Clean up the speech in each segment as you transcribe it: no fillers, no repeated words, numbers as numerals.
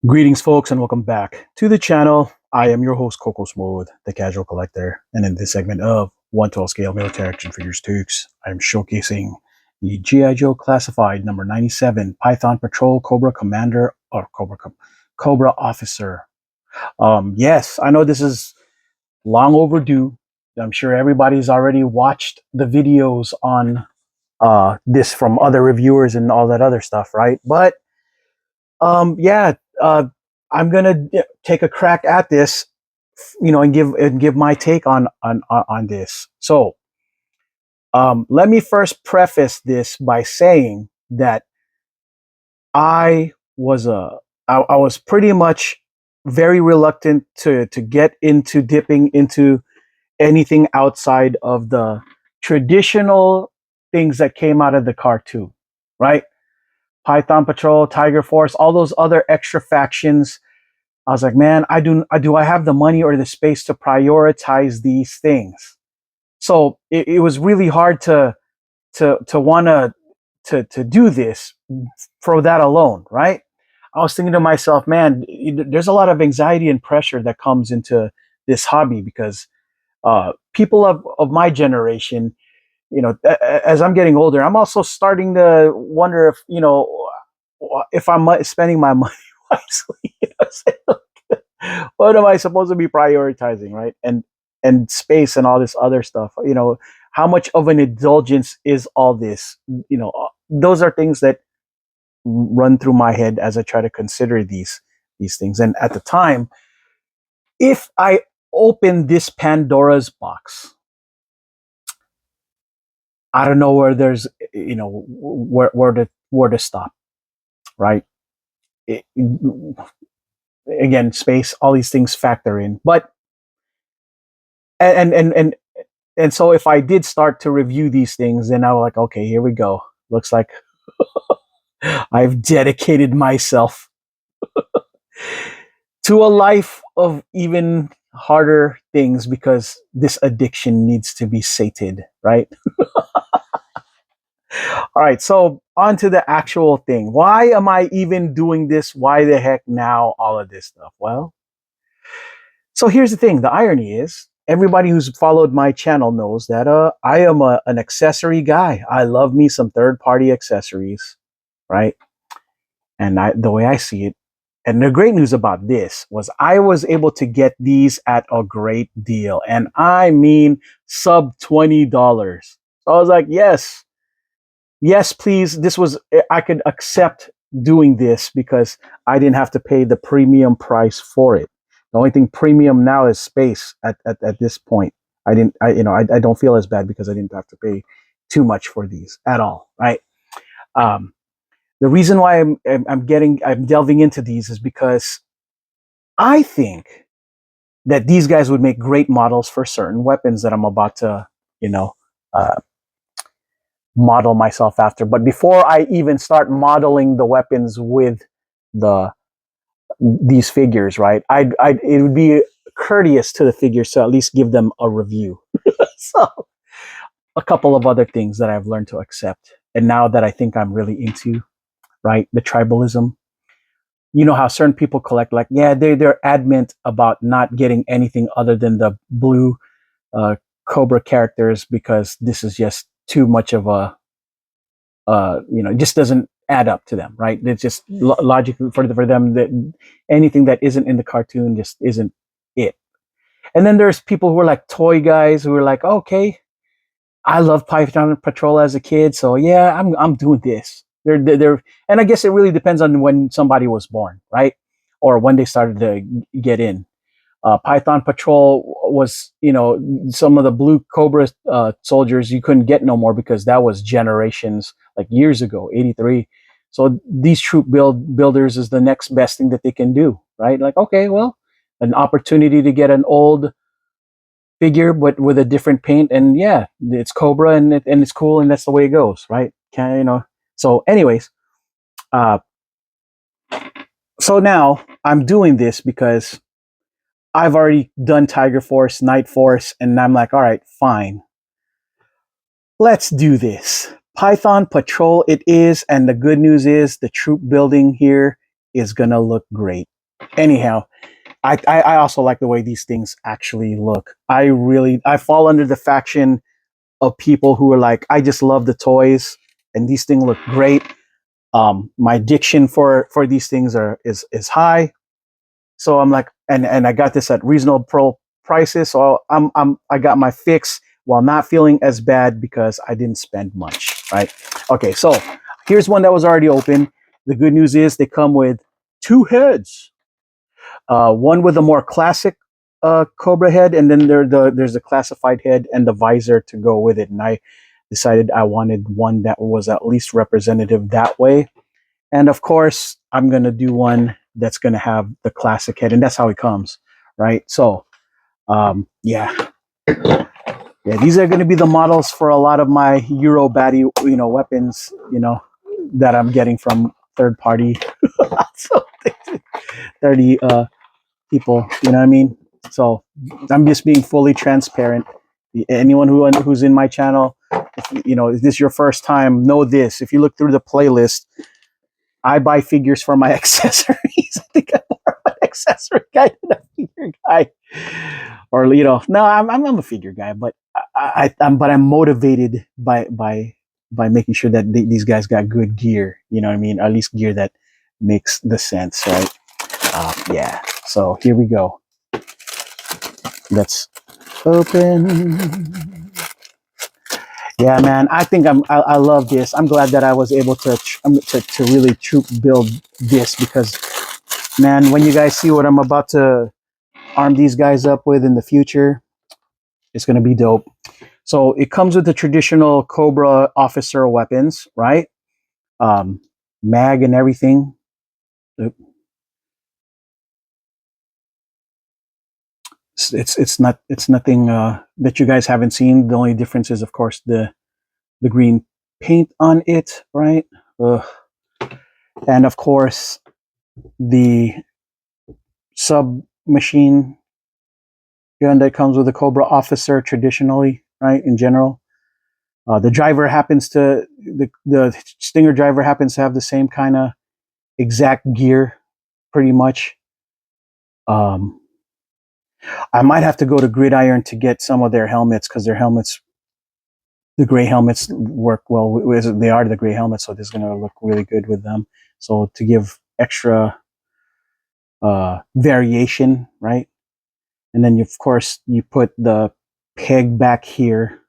Greetings, folks, and welcome back to the channel. I am your host, Coco Smooth, the Casual Collector, and in this segment of 112 Scale Military Action Figures Tukes, I am showcasing the G.I. Joe Classified number 97 Python Patrol Cobra Commander or Cobra Officer. Yes, I know this is long overdue. I'm sure everybody's already watched the videos on this from other reviewers and all that other stuff, right? But yeah, I'm gonna take a crack at this, and give my take on this. So, let me first preface this by saying that I was I was pretty much very reluctant to get into dipping into anything outside of the traditional things that came out of the cartoon, right? Python Patrol, Tiger Force, all those other extra factions. I was like, man, I have the money or the space to prioritize these things? So it was really hard to want to do this for that alone, right? I was thinking to myself, man, there's a lot of anxiety and pressure that comes into this hobby because people of my generation, as I'm getting older, I'm also starting to wonder if I'm spending my money wisely. What am I supposed to be prioritizing, right? And space and all this other stuff. How much of an indulgence is all this? Those are things that run through my head as I try to consider these things. And at the time, if I open this Pandora's box, I don't know where there's where to stop, right? It, again, space, all these things factor in, but and and and and so if I did start to review these things, then I was like, okay, here we go. Looks like I've dedicated myself to a life of even harder things because this addiction needs to be sated, right? All right, so on to the actual thing. Why am I even doing this? Why the heck now? All of this stuff. Well, so here's the thing. The irony is, everybody who's followed my channel knows that I am an accessory guy. I love me some third-party accessories, right? And the way I see it, and the great news about this was I was able to get these at a great deal, and I mean sub $20. So I was like, yes, yes, please. I could accept doing this because I didn't have to pay the premium price for it. The only thing premium now is space at this point. I don't feel as bad because I didn't have to pay too much for these at all, right? Um, the reason why I'm delving into these is because I think that these guys would make great models for certain weapons that I'm about to, you know, uh, model myself after. But before I even start modeling the weapons with the these figures, right? It would be courteous to the figures to at least give them a review. So a couple of other things that I've learned to accept, and now that I think I'm really into, right, the tribalism. You know how certain people collect, like, yeah, they're adamant about not getting anything other than the blue uh, Cobra characters because this is just too much of a it just doesn't add up to them, right? It's just logically for them that anything that isn't in the cartoon just isn't it. And then there's people who are like toy guys who are like, okay, I love Python Patrol as a kid, so yeah, I'm doing this. And I guess it really depends on when somebody was born, right, or when they started to get in. Python Patrol was, some of the blue Cobra soldiers you couldn't get no more because that was generations, like years ago, 83. So these troop builders is the next best thing that they can do, right? Like, okay, well, an opportunity to get an old figure but with a different paint, and yeah, it's Cobra and it's cool, and that's the way it goes, right? So anyways, uh, so now I'm doing this because I've already done Tiger Force, Night Force, and I'm like, all right, fine. Let's do this. Python Patrol it is, and the good news is the troop building here is gonna look great. Anyhow, I also like the way these things actually look. I fall under the faction of people who are like, I just love the toys and these things look great. My addiction for these things is high. So I'm like, and I got this at reasonable prices. So I got my fix while not feeling as bad because I didn't spend much, right? Okay, so here's one that was already open. The good news is they come with two heads. One with a more classic Cobra head, and then there's the classified head and the visor to go with it. And I decided I wanted one that was at least representative that way. And of course, I'm gonna do one that's gonna have the classic head, and that's how it comes, right? So, yeah, yeah, these are gonna be the models for a lot of my Euro baddie, weapons, that I'm getting from third party, so 30 people, you know what I mean? So I'm just being fully transparent. Anyone who's in my channel, if this is your first time, know this. If you look through the playlist, I buy figures for my accessories. I think I'm more of an accessory guy than a figure guy. Or no, I'm a figure guy, but I'm motivated by making sure that these guys got good gear. You know what I mean? At least gear that makes the sense, right? Yeah. So here we go. Let's open. Yeah, man. I think I love this. I'm glad that I was able to really troop build this because, man, when you guys see what I'm about to arm these guys up with in the future, it's gonna be dope. So it comes with the traditional Cobra officer weapons, right? Um, mag and everything. It's nothing that you guys haven't seen. The only difference is, of course, the green paint on it, right? Ugh. And of course, the submachine gun that comes with the Cobra officer traditionally, right? In general, the driver happens to the Stinger driver happens to have the same kind of exact gear, pretty much. Um, I might have to go to Gridiron to get some of their helmets because their helmets, the gray helmets, work well. They are the gray helmets, so this is going to look really good with them. So to give extra variation, right? And then of course you put the peg back here.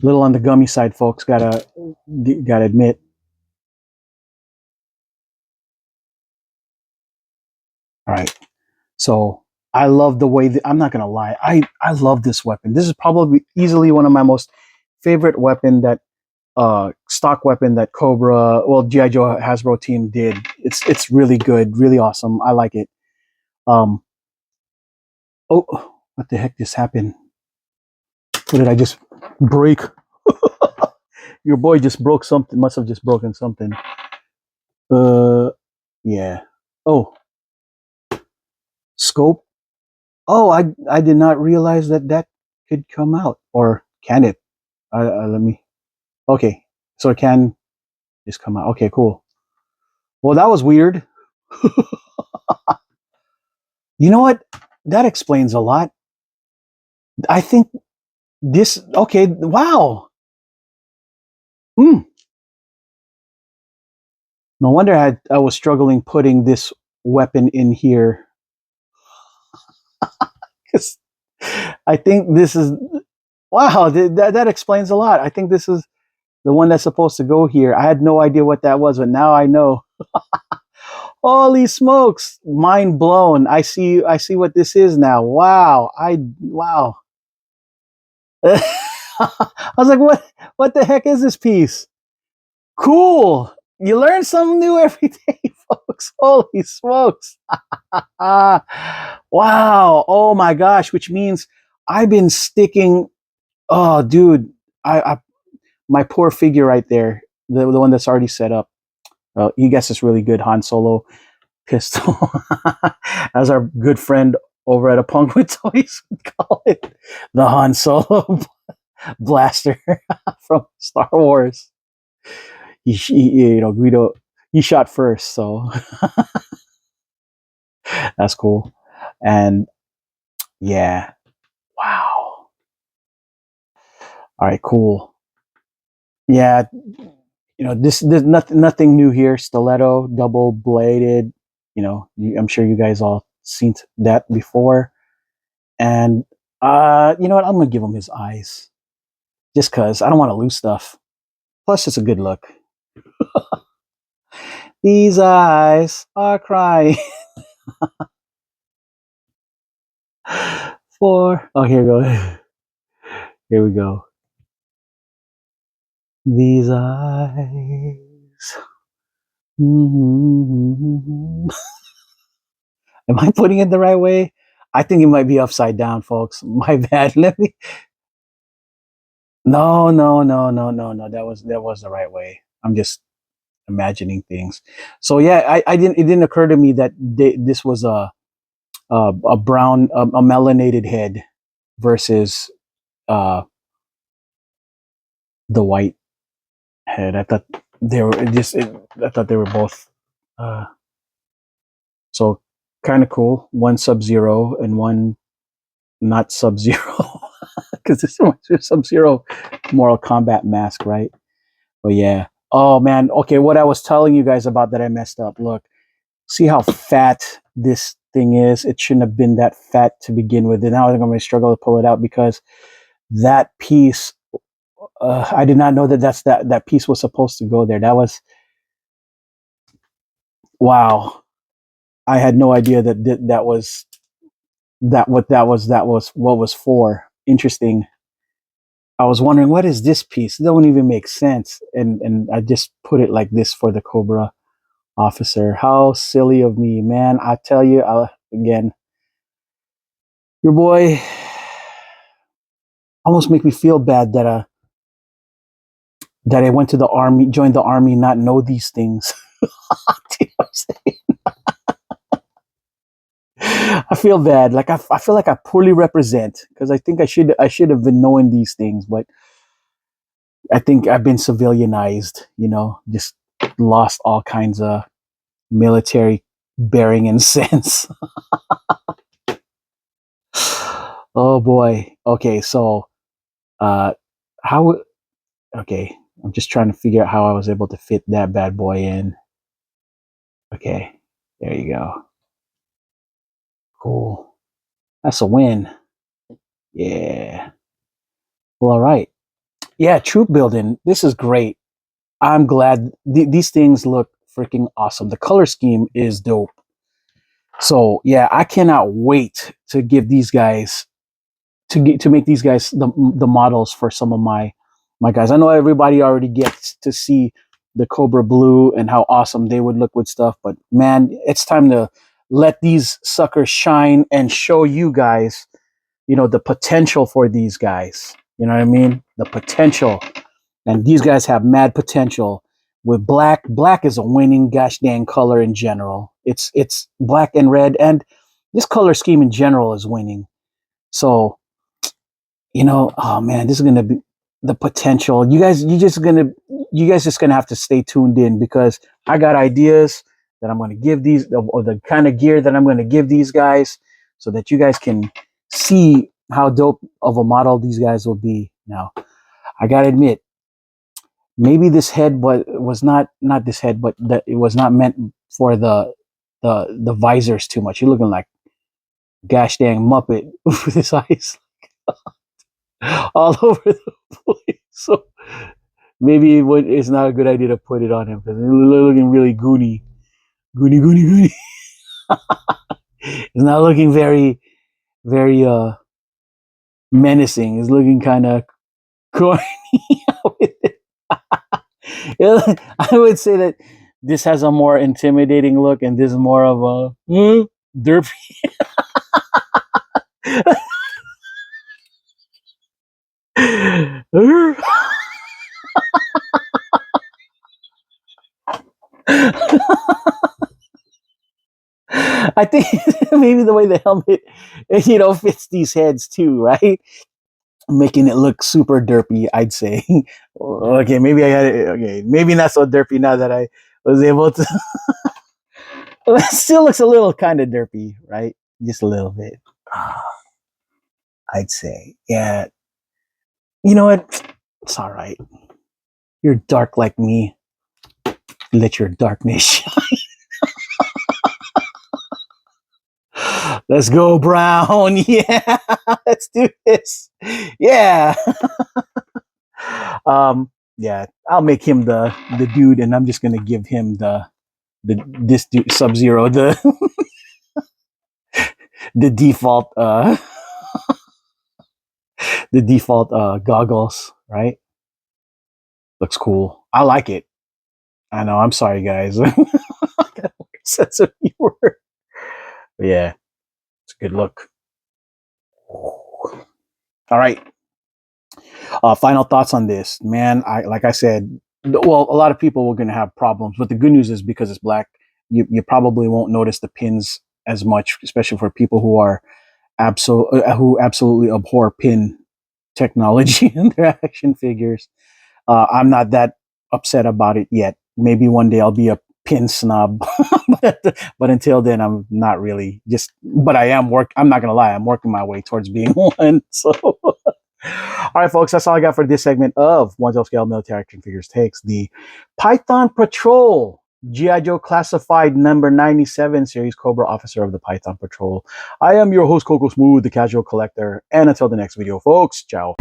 Little on the gummy side, folks. Gotta admit. All right. So I love the way that I'm not gonna lie. I love this weapon. This is probably easily one of my most favorite weapon that stock weapon that Cobra, well, GI Joe Hasbro team did. It's really good, really awesome. I like it. Um, oh, what the heck just happened? What did I just break? Your boy just broke something. Must have just broken something. Yeah. Oh, scope. Oh, I did not realize that could come out, or can it? Let me. Okay, so it can just come out. Okay, cool. Well, that was weird. You know what? That explains a lot. I think this. Okay. Wow. Hmm. No wonder I was struggling putting this weapon in here. Because I think this is. Wow. That explains a lot. I think this is the one that's supposed to go here. I had no idea what that was, but now I know. Holy smokes! Mind blown. I see what this is now. Wow. Wow. I was like, what the heck is this piece? Cool. You learn something new every day, folks. Holy smokes. Wow. Oh my gosh, which means I've been sticking. Oh, dude. I my poor figure right there, the one that's already set up. He gets this really good Han Solo pistol, as our good friend over at A Punk with Toys would call it, the Han Solo blaster from Star Wars. Guido, he shot first, so that's cool. And yeah, wow. All right, cool. Yeah, this nothing new here. Stiletto, double bladed. I'm sure you guys all seen that before. And you know what? I'm gonna give him his eyes just cause I don't want to lose stuff. Plus, it's a good look. These eyes are crying for. Oh, here we go. Here we go. These eyes. Mhm. Am I putting it the right way? I think it might be upside down, folks. My bad. Let me. No, no, no, no, no, no. That was the right way. I'm just imagining things. So yeah, I didn't. It didn't occur to me that this was a brown, a melanated head versus uh the white head. I thought they were I thought they were both uh so kind of cool. One Sub Zero and one not Sub Zero because this one's Sub Zero Mortal Kombat mask, right? But yeah. Oh man. Okay, what I was telling you guys about that I messed up. Look, see how fat this thing is. It shouldn't have been that fat to begin with. And now I'm going to struggle to pull it out because that piece. I did not know that piece was supposed to go there. That was wow. I had no idea that was that was what was for. Interesting. I was wondering what is this piece? It don't even make sense. And I just put it like this for the Cobra officer. How silly of me, man! I tell you, again, your boy almost make me feel bad that I went to the army, joined the army, not know these things. You know what I'm saying? I feel bad. Like I feel like I poorly represent because I think I should have been knowing these things, but I think I've been civilianized. Just lost all kinds of military bearing and sense. Oh boy. Okay, so uh, how? Okay, I'm just trying to figure out how I was able to fit that bad boy in. Okay, there you go. Cool. That's a win. Yeah. Well, all right. Yeah, troop building. This is great. I'm glad these things look freaking awesome. The color scheme is dope. So yeah, I cannot wait to give these guys to make these guys the models for some of my guys. I know everybody already gets to see the Cobra Blue and how awesome they would look with stuff, but man, it's time to let these suckers shine and show you guys, the potential for these guys. You know what I mean? The potential. And these guys have mad potential. With black, black is a winning gosh dang color in general. It's black and red, and this color scheme in general is winning. So, oh man, this is gonna be the potential. You guys just gonna have to stay tuned in because I got ideas that I'm gonna give these, or the kind of gear that I'm gonna give these guys, so that you guys can see how dope of a model these guys will be. Now, I gotta admit, maybe this head was not this head, but that it was not meant for the visors too much. You're looking like gosh dang Muppet with his eyes all over the place. So maybe it's not a good idea to put it on him because he's looking really goony. It's not looking very, very menacing. It's looking kind of corny. I would say that this has a more intimidating look, and this is more of a derpy. I think maybe the way the helmet, fits these heads too, right? making it look super derpy, I'd say. Okay, maybe I had it. Okay, maybe not so derpy now that I was able to. It still looks a little kind of derpy, right? Just a little bit. I'd say. Yeah. You know what? It's all right. You're dark like me. Let your darkness shine. Let's go, Brown. Yeah. Let's do this. Yeah. Yeah. I'll make him the dude, and I'm just gonna give him the this dude Sub Zero the default the default goggles, right? Looks cool. I like it. I know. I'm sorry, guys. Sense of humor. But yeah, it's a good look. All right. Final thoughts on this, man. I like I said. Well, a lot of people were going to have problems, but the good news is because it's black, you probably won't notice the pins as much, especially for people who are who absolutely abhor pin technology in their action figures. I'm not that upset about it yet. Maybe one day I'll be a pin snob, but until then, I'm not really. Just, but I am work. I'm not gonna lie. I'm working my way towards being one. So, all right, folks, that's all I got for this segment of One Up Scale Military Action Figures Takes the Python Patrol. G.I. Joe Classified number 97 series Cobra Officer of the Python Patrol. I am your host, Coco Smooth, the Casual Collector. And until the next video, folks, ciao.